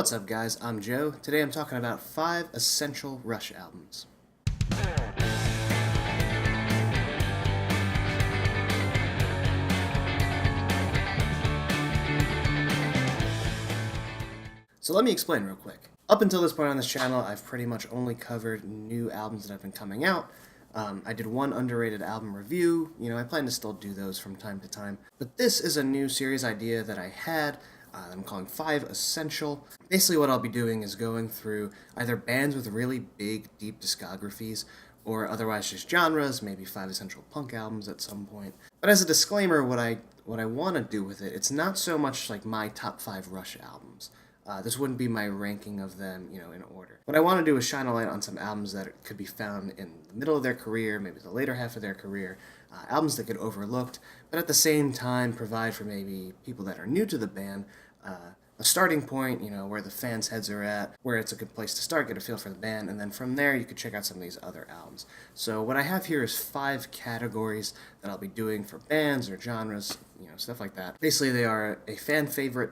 What's up, guys? I'm Joe. Today I'm talking about 5 essential Rush albums. So let me explain real quick. Up until this point on this channel, I've pretty much only covered new albums that have been coming out. I did one underrated album review. I plan to still do those from time to time. But this is a new series idea that I had that I'm calling 5 Essential. Basically what I'll be doing is going through either bands with really big, deep discographies, or otherwise just genres, maybe 5 essential punk albums at some point. But as a disclaimer, what I want to do with it, it's not so much like my top 5 Rush albums. This wouldn't be my ranking of them, in order. What I want to do is shine a light on some albums that could be found in the middle of their career, maybe the later half of their career, albums that get overlooked, but at the same time provide for maybe people that are new to the band a starting point, where the fans' heads are at, where it's a good place to start, get a feel for the band, and then from there you could check out some of these other albums. So what I have here is 5 categories that I'll be doing for bands or genres, stuff like that. Basically, they are a fan favorite,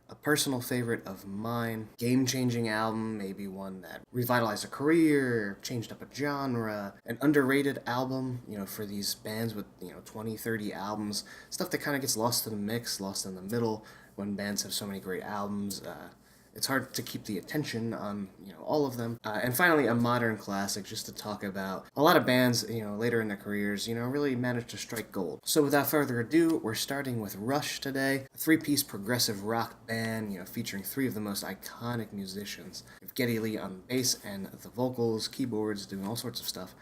a personal favorite of mine, game-changing album, maybe one that revitalized a career, changed up a genre, an underrated album, for these bands with, 20, 30 albums, stuff that kind of gets lost in the mix, lost in the middle when bands have so many great albums. It's hard to keep the attention on, all of them. And finally, a modern classic, just to talk about a lot of bands, later in their careers, really managed to strike gold. So without further ado, we're starting with Rush today, a 3-piece progressive rock band, featuring 3 of the most iconic musicians. We have Geddy Lee on bass and the vocals, keyboards, doing all sorts of stuff.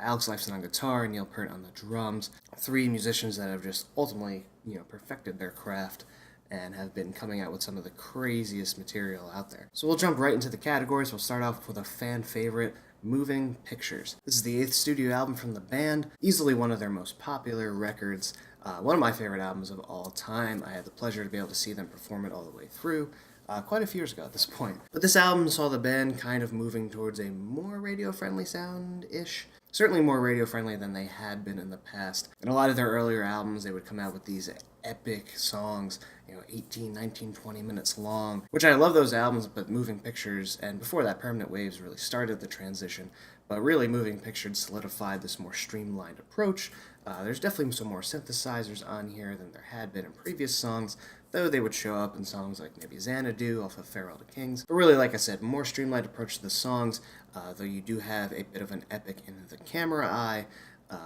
Alex Lifeson on guitar, Neil Peart on the drums. 3 musicians that have just ultimately, perfected their craft and have been coming out with some of the craziest material out there. So we'll jump right into the categories. We'll start off with a fan favorite, Moving Pictures. This is the 8th studio album from the band, easily one of their most popular records, one of my favorite albums of all time. I had the pleasure to be able to see them perform it all the way through, quite a few years ago at this point. But this album saw the band kind of moving towards a more radio-friendly sound-ish. Certainly more radio-friendly than they had been in the past. In a lot of their earlier albums, they would come out with these epic songs, 18, 19, 20 minutes long, which I love those albums, but Moving Pictures, and before that, Permanent Waves really started the transition, but really Moving Pictures solidified this more streamlined approach. There's definitely some more synthesizers on here than there had been in previous songs, though they would show up in songs like maybe Xanadu off of Farewell to Kings. But really, like I said, more streamlined approach to the songs, though you do have a bit of an epic in the camera eye,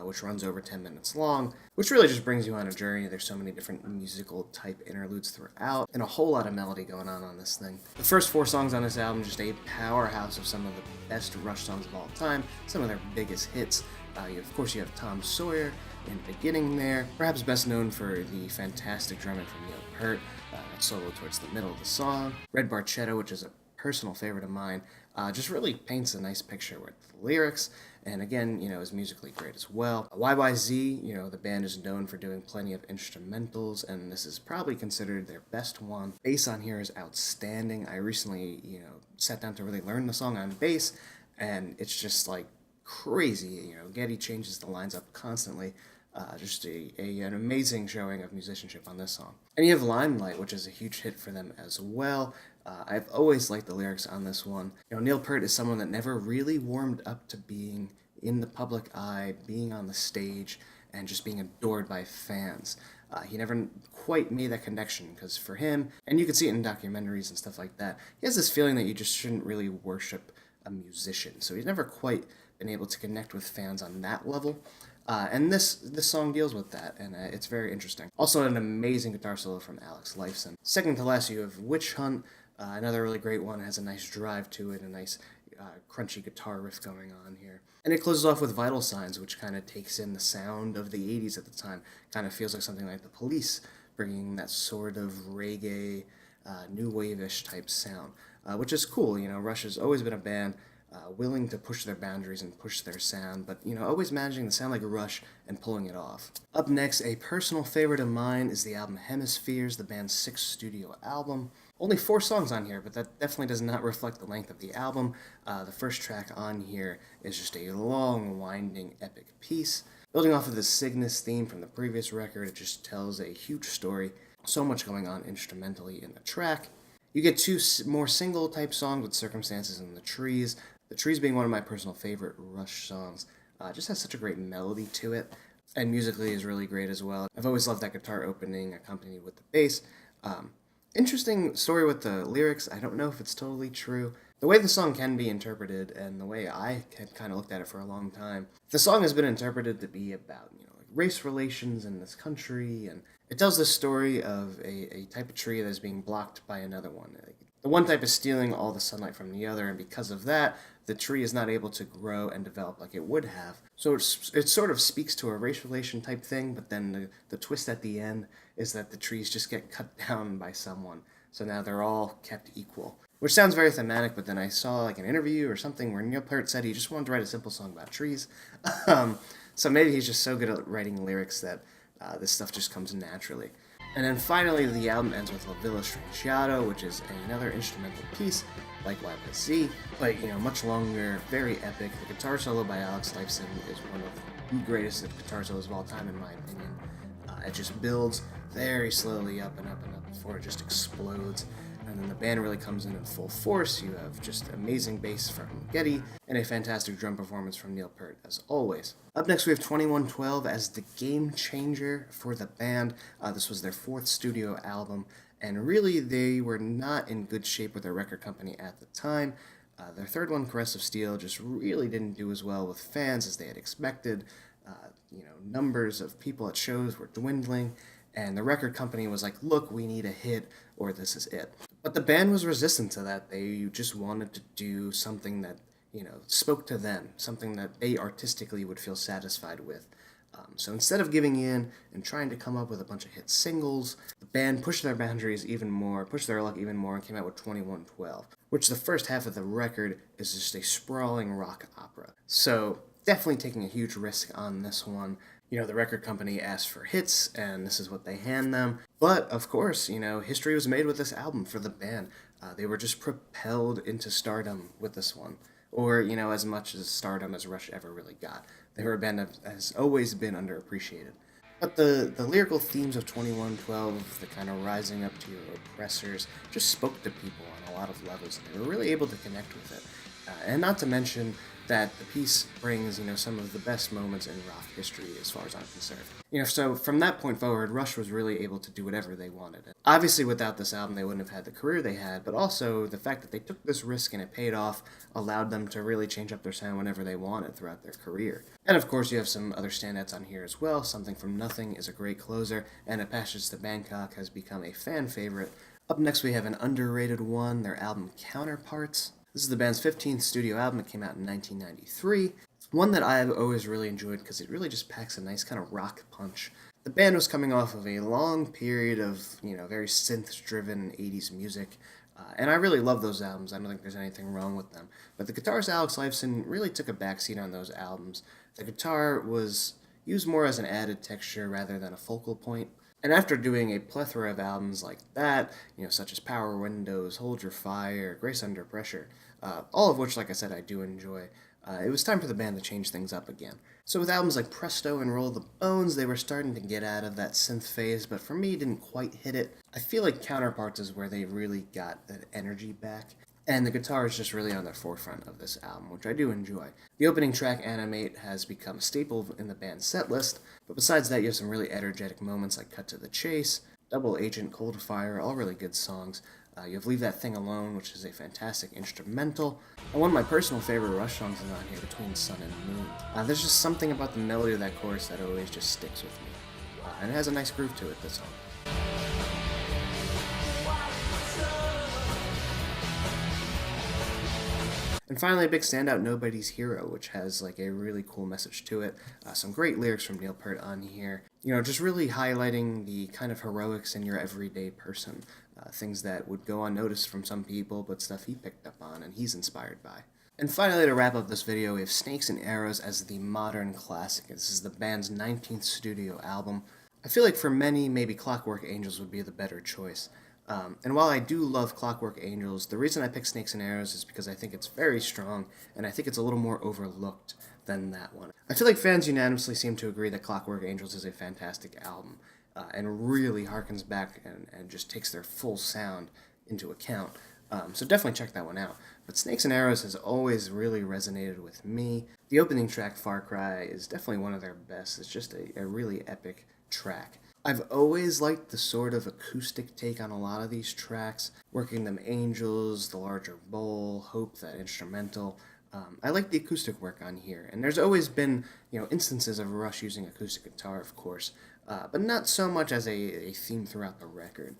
which runs over 10 minutes long, which really just brings you on a journey. There's so many different musical type interludes throughout, and a whole lot of melody going on this thing. The first 4 songs on this album, just a powerhouse of some of the best Rush songs of all time, some of their biggest hits. Of course, you have Tom Sawyer in the beginning there, perhaps best known for the fantastic drumming from Neil Peart, that solo towards the middle of the song. Red Barchetta, which is a personal favorite of mine, just really paints a nice picture with the lyrics, and again, is musically great as well. YYZ, the band is known for doing plenty of instrumentals, and this is probably considered their best one. Bass on here is outstanding. I recently, sat down to really learn the song on bass, and it's just like crazy. Geddy changes the lines up constantly. Just an amazing showing of musicianship on this song. And you have Limelight, which is a huge hit for them as well. I've always liked the lyrics on this one. Neil Peart is someone that never really warmed up to being in the public eye, being on the stage, and just being adored by fans. He never quite made that connection, because for him, and you can see it in documentaries and stuff like that, he has this feeling that you just shouldn't really worship a musician. So he's never quite been able to connect with fans on that level. And this song deals with that, and it's very interesting. Also, an amazing guitar solo from Alex Lifeson. Second to last, you have Witch Hunt, another really great one. It has a nice drive to it, a nice crunchy guitar riff going on here. And it closes off with Vital Signs, which kind of takes in the sound of the 80s at the time. Kind of feels like something like the Police, bringing that sort of reggae, new wave-ish type sound, which is cool. Rush has always been a band willing to push their boundaries and push their sound, but always managing to sound like a Rush and pulling it off. Up next, a personal favorite of mine is the album HEMISPHERES, the band's 6th studio album. Only 4 songs on here, but that definitely does not reflect the length of the album. The first track on here is just a long, winding, epic piece. Building off of the Cygnus theme from the previous record, it just tells a huge story. So much going on instrumentally in the track. You get two more single type songs with Circumstances and The Trees. The Trees being one of my personal favorite Rush songs. Just has such a great melody to it, and musically is really great as well. I've always loved that guitar opening accompanied with the bass. Interesting story with the lyrics. I don't know if it's totally true. The way the song can be interpreted, and the way I had kind of looked at it for a long time, the song has been interpreted to be about, like race relations in this country, and it tells the story of a type of tree that is being blocked by another one. The one type is stealing all the sunlight from the other, and because of that, the tree is not able to grow and develop like it would have. So it sort of speaks to a race relation type thing, but then the twist at the end is that the trees just get cut down by someone. So now they're all kept equal. Which sounds very thematic, but then I saw like an interview or something where Neil Peart said he just wanted to write a simple song about trees. So maybe he's just so good at writing lyrics that this stuff just comes naturally. And then finally, the album ends with La Villa Strangiato, which is another instrumental piece, like YYZ, but, much longer, very epic. The guitar solo by Alex Lifeson is one of the greatest guitar solos of all time, in my opinion. It just builds very slowly up and up and up before it just explodes. And then the band really comes in full force. You have just amazing bass from Getty and a fantastic drum performance from Neil Peart, as always. Up next, we have 2112 as the game changer for the band. This was their fourth studio album, and really they were not in good shape with their record company at the time. Their third one, Caress of Steel, just really didn't do as well with fans as they had expected. Numbers of people at shows were dwindling, and the record company was like, look, we need a hit, or this is it. But the band was resistant to that. They just wanted to do something that, spoke to them, something that they artistically would feel satisfied with. So instead of giving in and trying to come up with a bunch of hit singles, the band pushed their boundaries even more, pushed their luck even more, and came out with 2112, which the first half of the record is just a sprawling rock opera. So definitely taking a huge risk on this one. The record company asked for hits, and this is what they hand them. But, of course, history was made with this album for the band. They were just propelled into stardom with this one. Or, as much as stardom as Rush ever really got. They were a band that has always been underappreciated. But the lyrical themes of 2112, the kind of rising up to your oppressors, just spoke to people on a lot of levels, and they were really able to connect with it. And not to mention that the piece brings, some of the best moments in rock history as far as I'm concerned. So from that point forward, Rush was really able to do whatever they wanted. Obviously, without this album, they wouldn't have had the career they had, but also the fact that they took this risk and it paid off allowed them to really change up their sound whenever they wanted throughout their career. And of course, you have some other standouts on here as well. Something from Nothing is a great closer, and A Passage to Bangkok has become a fan favorite. Up next, we have an underrated one, their album Counterparts. This is the band's 15th studio album. It came out in 1993. One that I've always really enjoyed because it really just packs a nice kind of rock punch. The band was coming off of a long period of, very synth-driven 80s music. And I really love those albums. I don't think there's anything wrong with them. But the guitarist Alex Lifeson really took a backseat on those albums. The guitar was used more as an added texture rather than a focal point. And after doing a plethora of albums like that, such as Power Windows, Hold Your Fire, Grace Under Pressure, all of which, like I said, I do enjoy, it was time for the band to change things up again. So with albums like Presto and Roll the Bones, they were starting to get out of that synth phase, but for me, didn't quite hit it. I feel like Counterparts is where they really got that energy back. And the guitar is just really on the forefront of this album, which I do enjoy. The opening track, Animate, has become a staple in the band's set list, but besides that, you have some really energetic moments like Cut to the Chase, Double Agent, Cold Fire, all really good songs. You have Leave That Thing Alone, which is a fantastic instrumental. And one of my personal favorite Rush songs is on here, Between Sun and Moon. There's just something about the melody of that chorus that always just sticks with me. And it has a nice groove to it, this song. And finally, a big standout, Nobody's Hero, which has like a really cool message to it. Some great lyrics from Neil Peart on here. Just really highlighting the kind of heroics in your everyday person. Things that would go unnoticed from some people, but stuff he picked up on and he's inspired by. And finally, to wrap up this video, we have Snakes and Arrows as the modern classic. This is the band's 19th studio album. I feel like for many, maybe Clockwork Angels would be the better choice. And while I do love Clockwork Angels, the reason I picked Snakes and Arrows is because I think it's very strong, and I think it's a little more overlooked than that one. I feel like fans unanimously seem to agree that Clockwork Angels is a fantastic album, and really harkens back and just takes their full sound into account. So definitely check that one out. But Snakes and Arrows has always really resonated with me. The opening track, Far Cry, is definitely one of their best. It's just a really epic track. I've always liked the sort of acoustic take on a lot of these tracks, Working Them Angels, The Larger Bowl, Hope, that instrumental. I like the acoustic work on here, and there's always been, instances of Rush using acoustic guitar, of course, but not so much as a theme throughout the record.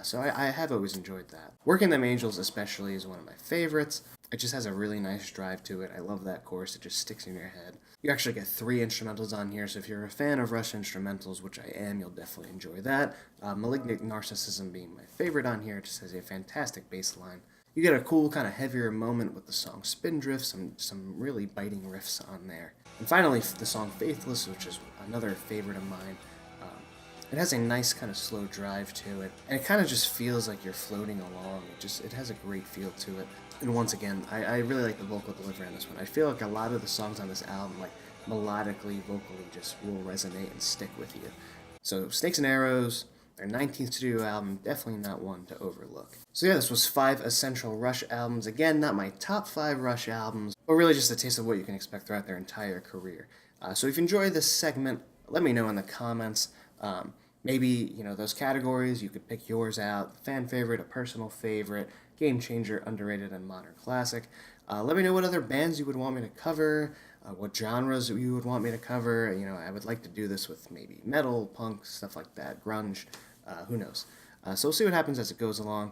So I have always enjoyed that. Working Them Angels especially is one of my favorites. It just has a really nice drive to it. I love that chorus. It just sticks in your head. You actually get 3 instrumentals on here, so if you're a fan of Rush instrumentals, which I am, you'll definitely enjoy that. Malignant Narcissism being my favorite on here. It just has a fantastic bass line. You get a cool kind of heavier moment with the song Spindrift, some really biting riffs on there. And finally, the song Faithless, which is another favorite of mine. It has a nice kind of slow drive to it, and it kind of just feels like you're floating along. It has a great feel to it. And once again, I really like the vocal delivery on this one. I feel like a lot of the songs on this album, like melodically, vocally, just will resonate and stick with you. So Snakes and Arrows, their 19th studio album, definitely not one to overlook. So yeah, this was 5 essential Rush albums. Again, not my top 5 Rush albums, but really just a taste of what you can expect throughout their entire career. So if you enjoy this segment, let me know in the comments. Maybe, those categories, you could pick yours out, fan favorite, a personal favorite, game changer, underrated, and modern classic. Let me know what other bands you would want me to cover, what genres you would want me to cover. I would like to do this with maybe metal, punk, stuff like that, grunge, who knows. So we'll see what happens as it goes along.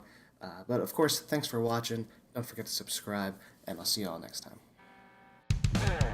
But of course, thanks for watching. Don't forget to subscribe, and I'll see you all next time.